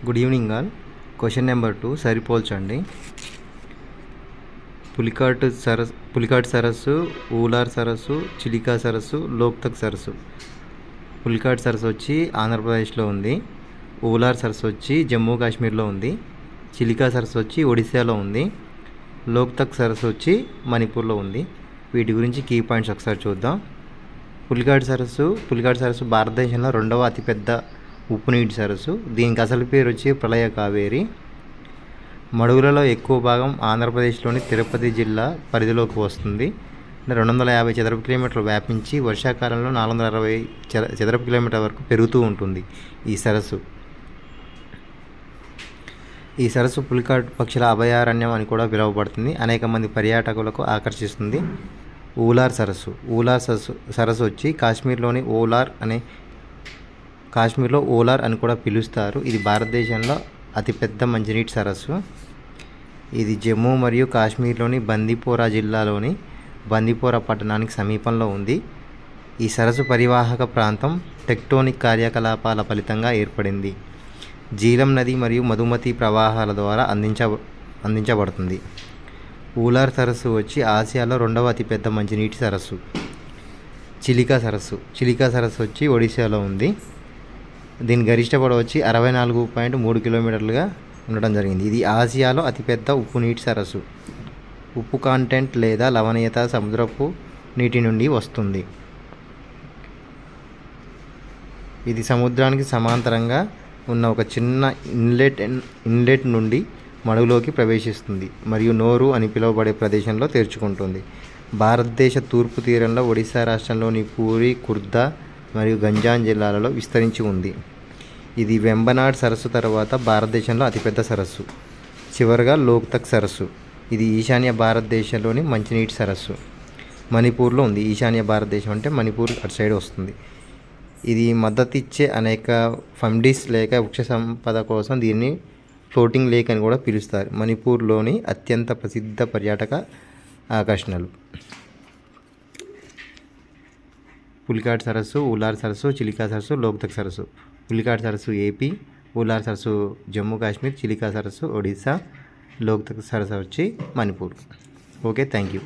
Good evening all. Question number 2 సరిపోల్చండి. పులికాట్ సరస్సు, ఊలార్ సరస్సు, చిలికా సరస్సు, లోక్తక్ సరస్సు. పులికాట్ సరస్సు వచ్చి ఆంధ్రప్రదేశ్లో ఉంది. ఊలార్ సరస్సు వచ్చి జమ్మూ కాశ్మీర్లో ఉంది. చిలికా సరస్సు వచ్చి ఒడిశాలో ఉంది. లోక్తక్ సరస్సు వచ్చి మణిపూర్లో ఉంది. వీటి గురించి కీ పాయింట్స్ ఒకసారి చూద్దాం. పులికాట్ సరస్సు భారతదేశంలో 2వ అతిపెద్ద ఉప్పు నీటి సరస్సు. దీనికి అసలు పేరు వచ్చి ప్రళయ కావేరి. మడుగులలో ఎక్కువ భాగం ఆంధ్రప్రదేశ్లోని తిరుపతి జిల్లా పరిధిలోకి వస్తుంది. 250 చదరపు కిలోమీటర్లు వ్యాపించి వర్షాకాలంలో 460 చదరపు కిలోమీటర్ల వరకు పెరుగుతూ ఉంటుంది. ఈ సరస్సు పులికాట్ పక్షుల అభయారణ్యం అని కూడా పిలువబడుతుంది. అనేక మంది పర్యాటకులకు ఆకర్షిస్తుంది. ఊలార్ సరస్సు వచ్చి కాశ్మీర్లో ఓలార్ అని కూడా పిలుస్తారు. ఇది భారతదేశంలో అతిపెద్ద మంచినీటి సరస్సు. ఇది జమ్మూ మరియు కాశ్మీర్లోని బందీపోరా జిల్లాలోని బందీపోరా పట్టణానికి సమీపంలో ఉంది. ఈ సరస్సు పరివాహక ప్రాంతం టెక్టోనిక్ కార్యకలాపాల ఫలితంగా ఏర్పడింది. జీలం నది మరియు మధుమతి ప్రవాహాల ద్వారా అందించబడుతుంది. ఊలార్ సరస్సు వచ్చి ఆసియాలో 2వ అతిపెద్ద మంచినీటి సరస్సు. చిలికా సరస్సు వచ్చి ఒడిశాలో ఉంది. దీని గరిష్ట పొడవు వచ్చి 64.3 కిలోమీటర్లుగా ఉండడం జరిగింది. ఇది ఆసియాలో అతిపెద్ద ఉప్పు నీటి సరస్సు. ఉప్పు కాంటెంట్ లేదా లవణీయత సముద్రపు నీటి నుండి వస్తుంది. ఇది సముద్రానికి సమాంతరంగా ఉన్న ఒక చిన్న ఇన్లెట్ నుండి మడుగులోకి ప్రవేశిస్తుంది మరియు నోరు అని పిలువబడే ప్రదేశంలో తెరుచుకుంటుంది. భారతదేశ తూర్పు తీరంలో ఒడిశా రాష్ట్రంలోని పూరి, ఖుర్దా మరియు గంజాం జిల్లాలలో విస్తరించి ఉంది. ఇది వెంబనాడ్ సరస్సు తర్వాత భారతదేశంలో అతిపెద్ద సరస్సు. చివరగా లోక్తక్ సరస్సు. ఇది ఈశాన్య భారతదేశంలోని మంచినీటి సరస్సు. మణిపూర్లో ఉంది. ఈశాన్య భారతదేశం అంటే మణిపూర్ అటు సైడ్ వస్తుంది. ఇది మద్దతిచ్చే అనేక ఫండిస్ లేక వృక్ష సంపద కోసం దీన్ని ఫ్లోటింగ్ లేక్ అని కూడా పిలుస్తారు. మణిపూర్లోని అత్యంత ప్రసిద్ధ పర్యాటక ఆకర్షణలు పులికాట్ సరస్సు, ఊలార్ సరస్సు, చిలికా సరస్సు, లోక్తక్ సరస్సు. పులికాట్ సరస్సు ఏపీ, ఊలార్ సరస్సు జమ్మూ కాశ్మీర్, చిలికా సరస్సు ఒడిశా, లోక్తక్ సరస్సు వచ్చి మణిపూర్. Okay, thank you.